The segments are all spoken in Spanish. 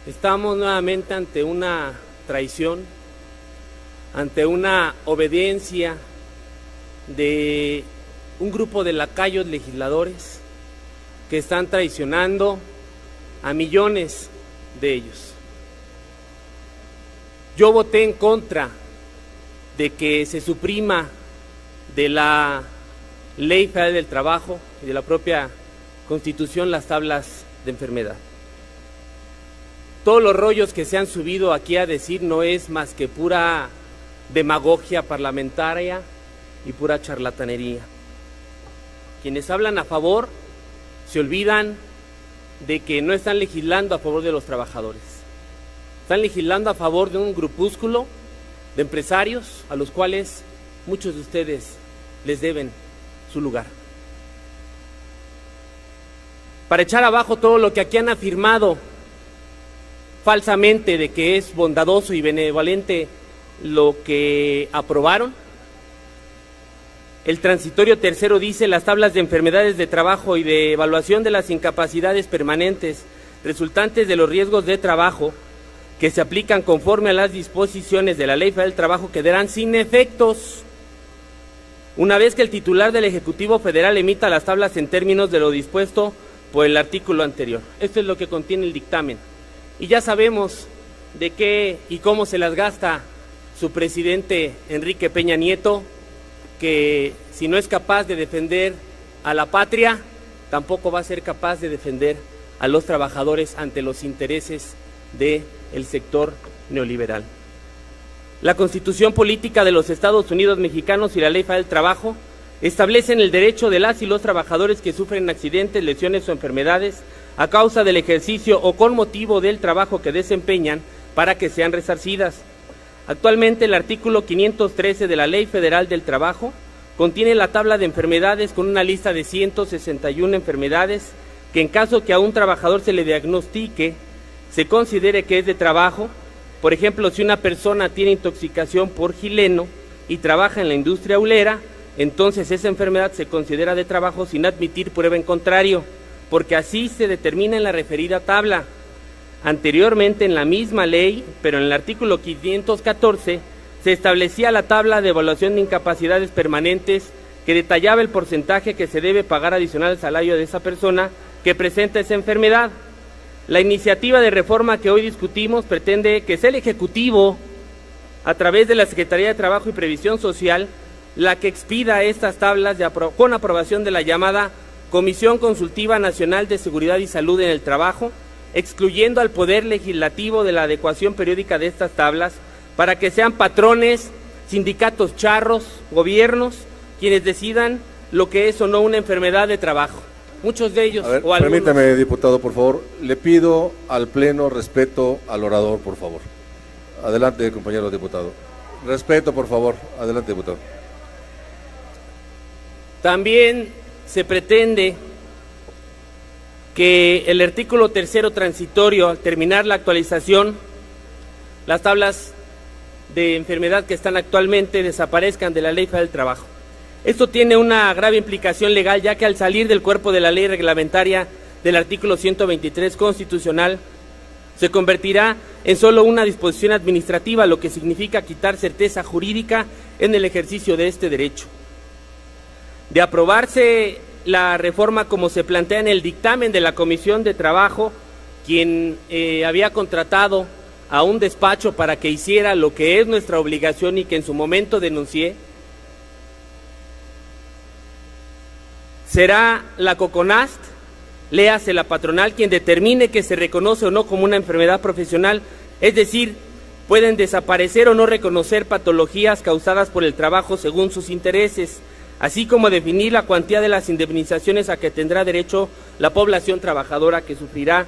Estamos nuevamente ante una traición, ante una obediencia de un grupo de lacayos legisladores que están traicionando a millones de ellos. Yo voté en contra de que se suprima de la Ley Federal del Trabajo y de la propia Constitución las tablas de enfermedad. Todos los rollos que se han subido aquí a decir no es más que pura demagogia parlamentaria y pura charlatanería. Quienes hablan a favor se olvidan de que no están legislando a favor de los trabajadores. Están legislando a favor de un grupúsculo de empresarios a los cuales muchos de ustedes les deben su lugar. Para echar abajo todo lo que aquí han afirmado falsamente de que es bondadoso y benevolente lo que aprobaron. El transitorio tercero dice: las tablas de enfermedades de trabajo y de evaluación de las incapacidades permanentes resultantes de los riesgos de trabajo que se aplican conforme a las disposiciones de la Ley Federal del Trabajo quedarán sin efectos una vez que el titular del Ejecutivo Federal emita las tablas en términos de lo dispuesto por el artículo anterior. Esto es lo que contiene el dictamen. Y ya sabemos de qué y cómo se las gasta su presidente Enrique Peña Nieto, que si no es capaz de defender a la patria, tampoco va a ser capaz de defender a los trabajadores ante los intereses del sector neoliberal. La Constitución Política de los Estados Unidos Mexicanos y la Ley Federal del Trabajo establecen el derecho de las y los trabajadores que sufren accidentes, lesiones o enfermedades a causa del ejercicio o con motivo del trabajo que desempeñan para que sean resarcidas. Actualmente el artículo 513 de la Ley Federal del Trabajo contiene la tabla de enfermedades con una lista de 161 enfermedades que en caso que a un trabajador se le diagnostique, se considere que es de trabajo. Por ejemplo, si una persona tiene intoxicación por xileno y trabaja en la industria aulera, entonces esa enfermedad se considera de trabajo sin admitir prueba en contrario, porque así se determina en la referida tabla. Anteriormente en la misma ley, pero en el artículo 514, se establecía la tabla de evaluación de incapacidades permanentes que detallaba el porcentaje que se debe pagar adicional al salario de esa persona que presenta esa enfermedad. La iniciativa de reforma que hoy discutimos pretende que sea el Ejecutivo, a través de la Secretaría de Trabajo y Previsión Social, la que expida estas tablas con aprobación de la llamada Comisión Consultiva Nacional de Seguridad y Salud en el Trabajo, excluyendo al Poder Legislativo de la adecuación periódica de estas tablas, para que sean patrones, sindicatos charros, gobiernos, quienes decidan lo que es o no una enfermedad de trabajo. Muchos de ellos, o algunos. Permítame, diputado, por favor. Le pido al Pleno respeto al orador, por favor. Adelante, compañero diputado. Respeto, por favor. Adelante, diputado. También se pretende que el artículo tercero transitorio, al terminar la actualización, las tablas de enfermedad que están actualmente desaparezcan de la Ley Federal del Trabajo. Esto tiene una grave implicación legal, ya que al salir del cuerpo de la ley reglamentaria del artículo 123 constitucional, se convertirá en solo una disposición administrativa, lo que significa quitar certeza jurídica en el ejercicio de este derecho. De aprobarse la reforma como se plantea en el dictamen de la Comisión de Trabajo, quien había contratado a un despacho para que hiciera lo que es nuestra obligación y que en su momento denuncié, será la COCONAST, léase la patronal, quien determine que se reconoce o no como una enfermedad profesional, es decir, pueden desaparecer o no reconocer patologías causadas por el trabajo según sus intereses, así como definir la cuantía de las indemnizaciones a que tendrá derecho la población trabajadora que sufrirá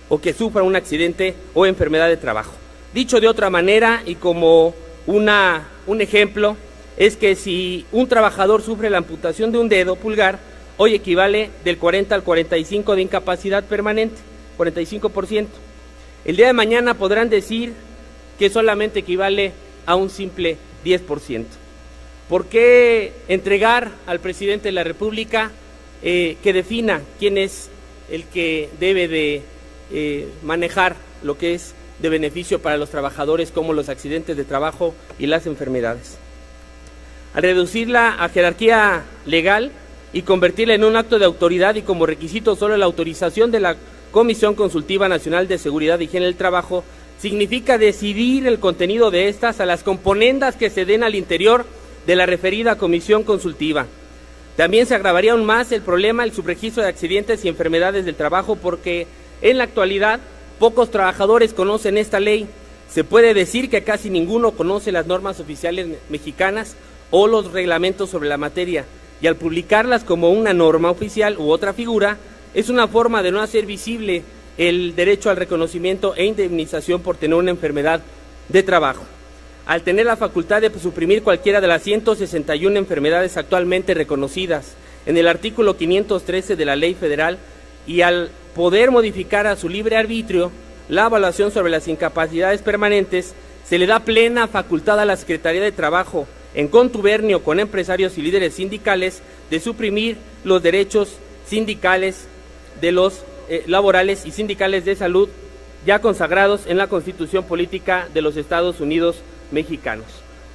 o que sufra un accidente o enfermedad de trabajo. Dicho de otra manera y como un ejemplo, es que si un trabajador sufre la amputación de un dedo pulgar, hoy equivale del 40 al 45% de incapacidad permanente, 45%. El día de mañana podrán decir que solamente equivale a un simple 10%. ¿Por qué entregar al presidente de la República que defina quién es el que debe de manejar lo que es de beneficio para los trabajadores, como los accidentes de trabajo y las enfermedades. Al reducirla a jerarquía legal y convertirla en un acto de autoridad y como requisito solo la autorización de la Comisión Consultiva Nacional de Seguridad y Higiene del Trabajo, significa decidir el contenido de estas a las componendas que se den al interior de la referida comisión consultiva. También se agravaría aún más el problema del subregistro de accidentes y enfermedades del trabajo, porque en la actualidad pocos trabajadores conocen esta ley. Se puede decir que casi ninguno conoce las normas oficiales mexicanas o los reglamentos sobre la materia, y al publicarlas como una norma oficial u otra figura, es una forma de no hacer visible el derecho al reconocimiento e indemnización por tener una enfermedad de trabajo. Al tener la facultad de suprimir cualquiera de las 161 enfermedades actualmente reconocidas en el artículo 513 de la Ley Federal, y al poder modificar a su libre arbitrio la evaluación sobre las incapacidades permanentes, se le da plena facultad a la Secretaría de Trabajo, en contubernio con empresarios y líderes sindicales, de suprimir los derechos sindicales de los laborales y sindicales de salud ya consagrados en la Constitución Política de los Estados Unidos Mexicanos.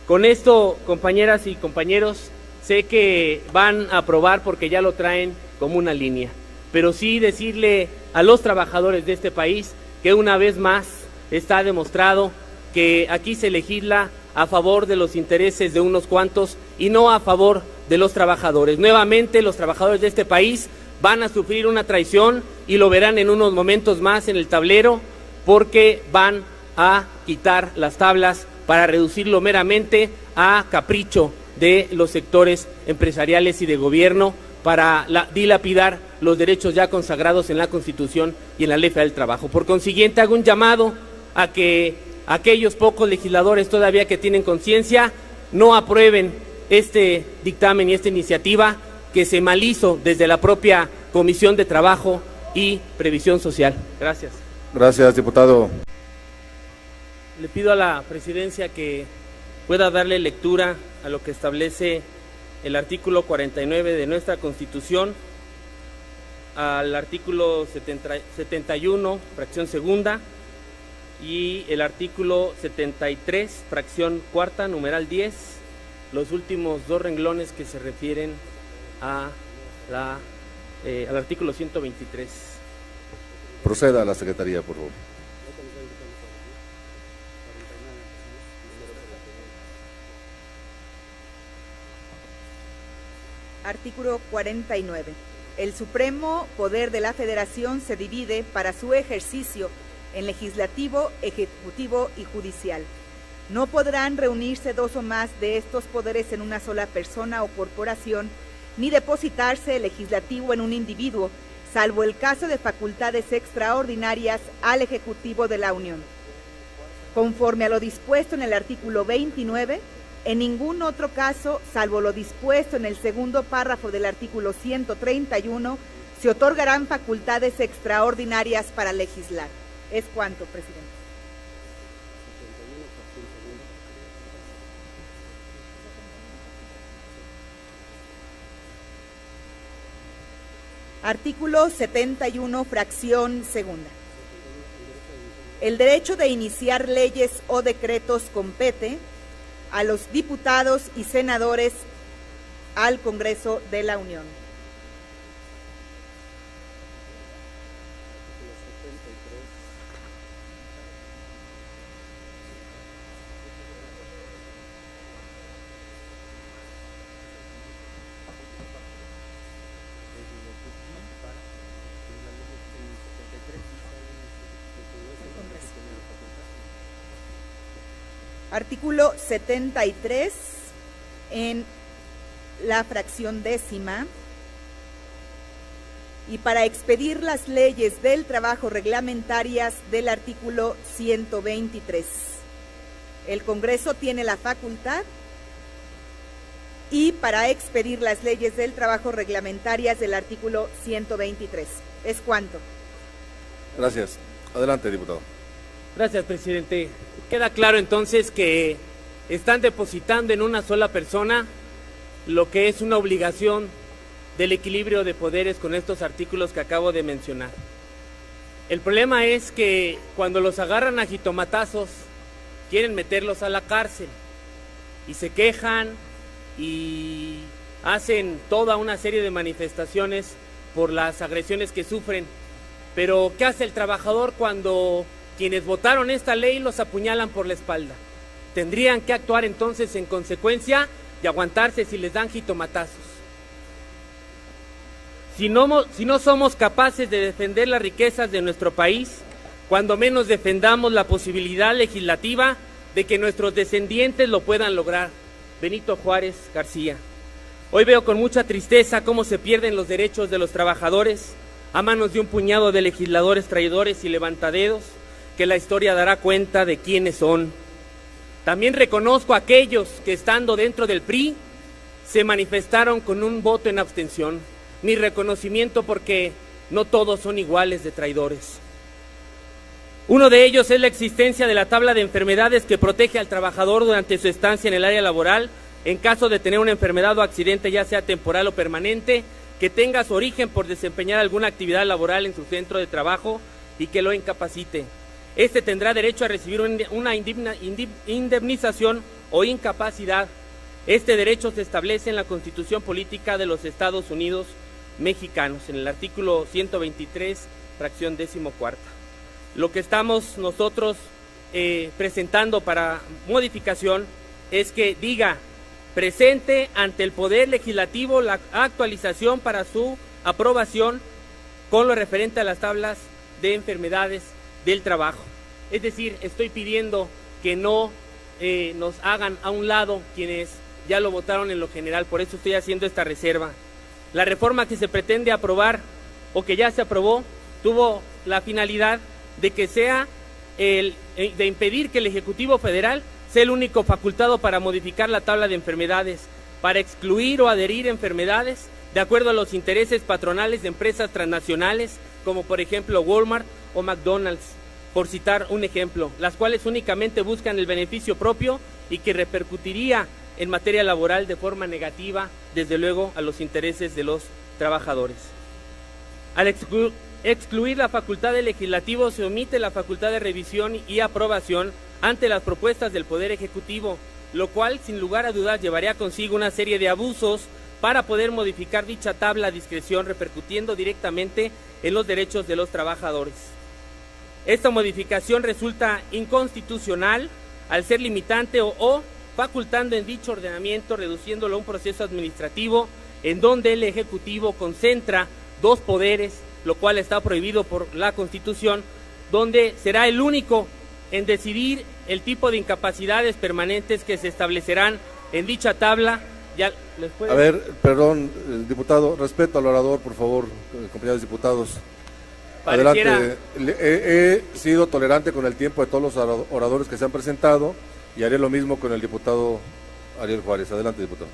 Con esto, compañeras y compañeros, sé que van a aprobar porque ya lo traen como una línea, pero sí decirle a los trabajadores de este país que una vez más está demostrado que aquí se legisla a favor de los intereses de unos cuantos y no a favor de los trabajadores. Nuevamente, los trabajadores de este país van a sufrir una traición y lo verán en unos momentos más en el tablero, porque van a quitar las tablas para reducirlo meramente a capricho de los sectores empresariales y de gobierno, para dilapidar los derechos ya consagrados en la Constitución y en la Ley Federal del Trabajo. Por consiguiente, hago un llamado a que aquellos pocos legisladores todavía que tienen conciencia no aprueben este dictamen y esta iniciativa que se malhizo desde la propia Comisión de Trabajo y Previsión Social. Gracias. Gracias, diputado. Le pido a la presidencia que pueda darle lectura a lo que establece el artículo 49 de nuestra Constitución, al artículo 71, fracción segunda, y el artículo 73, fracción cuarta, numeral 10, los últimos dos renglones que se refieren a al artículo 123. Proceda a la Secretaría, por favor. Artículo 49. El supremo poder de la Federación se divide para su ejercicio en legislativo, ejecutivo y judicial. No podrán reunirse dos o más de estos poderes en una sola persona o corporación, ni depositarse el legislativo en un individuo, salvo el caso de facultades extraordinarias al Ejecutivo de la Unión. Conforme a lo dispuesto en el artículo 29, en ningún otro caso, salvo lo dispuesto en el segundo párrafo del artículo 131, se otorgarán facultades extraordinarias para legislar. Es cuanto, presidente. Artículo 71, fracción segunda. El derecho de iniciar leyes o decretos compete a los diputados y senadores al Congreso de la Unión. Artículo 73, en la fracción décima, y para expedir las leyes del trabajo reglamentarias del artículo 123. El Congreso tiene la facultad, y para expedir las leyes del trabajo reglamentarias del artículo 123. Es cuanto. Gracias. Adelante, diputado. Gracias, presidente. Queda claro entonces que están depositando en una sola persona lo que es una obligación del equilibrio de poderes con estos artículos que acabo de mencionar. El problema es que cuando los agarran a jitomatazos, quieren meterlos a la cárcel y se quejan y hacen toda una serie de manifestaciones por las agresiones que sufren. Pero ¿qué hace el trabajador cuando quienes votaron esta ley los apuñalan por la espalda? Tendrían que actuar entonces en consecuencia y aguantarse si les dan jitomatazos. Si no somos capaces de defender las riquezas de nuestro país, cuando menos defendamos la posibilidad legislativa de que nuestros descendientes lo puedan lograr. Benito Juárez García. Hoy veo con mucha tristeza cómo se pierden los derechos de los trabajadores a manos de un puñado de legisladores traidores y levantadedos, que la historia dará cuenta de quiénes son. También reconozco a aquellos que, estando dentro del PRI, se manifestaron con un voto en abstención. Mi reconocimiento, porque no todos son iguales de traidores. Uno de ellos es la existencia de la tabla de enfermedades que protege al trabajador durante su estancia en el área laboral en caso de tener una enfermedad o accidente, ya sea temporal o permanente, que tenga su origen por desempeñar alguna actividad laboral en su centro de trabajo y que lo incapacite. Este tendrá derecho a recibir una indemnización o incapacidad. Este derecho se establece en la Constitución Política de los Estados Unidos Mexicanos, en el artículo 123, fracción 14ª. Lo que estamos nosotros presentando para modificación es que diga: presente ante el Poder Legislativo la actualización para su aprobación con lo referente a las tablas de enfermedades del trabajo. Es decir, estoy pidiendo que no nos hagan a un lado quienes ya lo votaron en lo general, por eso estoy haciendo esta reserva. La reforma que se pretende aprobar o que ya se aprobó tuvo la finalidad de que de impedir que el Ejecutivo Federal sea el único facultado para modificar la tabla de enfermedades, para excluir o adherir enfermedades de acuerdo a los intereses patronales de empresas transnacionales, como por ejemplo Walmart o McDonald's, por citar un ejemplo, las cuales únicamente buscan el beneficio propio y que repercutiría en materia laboral de forma negativa, desde luego, a los intereses de los trabajadores. Al excluir la facultad del legislativo, se omite la facultad de revisión y aprobación ante las propuestas del Poder Ejecutivo, lo cual, sin lugar a dudas, llevaría consigo una serie de abusos para poder modificar dicha tabla a discreción, repercutiendo directamente en los derechos de los trabajadores. Esta modificación resulta inconstitucional al ser limitante o facultando en dicho ordenamiento, reduciéndolo a un proceso administrativo en donde el Ejecutivo concentra dos poderes, lo cual está prohibido por la Constitución, donde será el único en decidir el tipo de incapacidades permanentes que se establecerán en dicha tabla. Ya les puede... A ver, perdón, diputado, respeto al orador, por favor, compañeros diputados. Pareciera... Adelante. He sido tolerante con el tiempo de todos los oradores que se han presentado y haré lo mismo con el diputado Ariel Juárez. Adelante, diputado.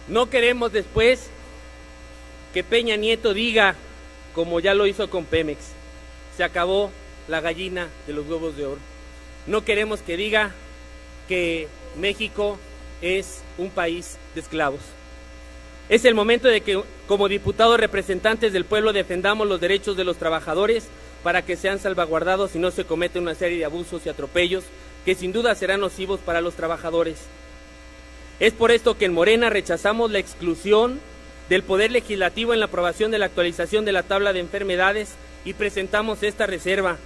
No queremos después que Peña Nieto diga, como ya lo hizo con Pemex, se acabó la gallina de los huevos de oro. No queremos que diga que México es un país de esclavos. Es el momento de que, como diputados representantes del pueblo, defendamos los derechos de los trabajadores para que sean salvaguardados y no se cometa una serie de abusos y atropellos que sin duda serán nocivos para los trabajadores. Es por esto que en Morena rechazamos la exclusión del Poder Legislativo en la aprobación de la actualización de la tabla de enfermedades y presentamos esta reserva.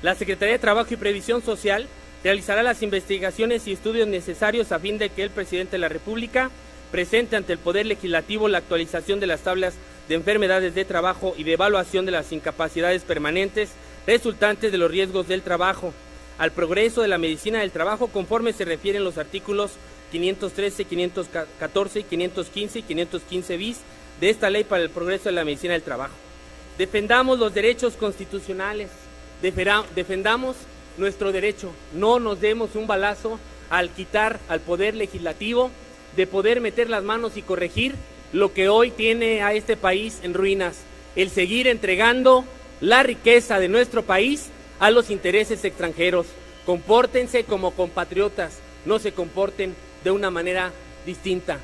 La Secretaría de Trabajo y Previsión Social realizará las investigaciones y estudios necesarios a fin de que el presidente de la República presente ante el Poder Legislativo la actualización de las tablas de enfermedades de trabajo y de evaluación de las incapacidades permanentes resultantes de los riesgos del trabajo, al progreso de la medicina del trabajo, conforme se refieren los artículos 513, 514, 515 y 515 bis de esta ley para el progreso de la medicina del trabajo. Defendamos los derechos constitucionales, defendamos nuestro derecho, no nos demos un balazo al quitar al Poder Legislativo de poder meter las manos y corregir lo que hoy tiene a este país en ruinas, el seguir entregando la riqueza de nuestro país a los intereses extranjeros. Compórtense como compatriotas, no se comporten de una manera distinta.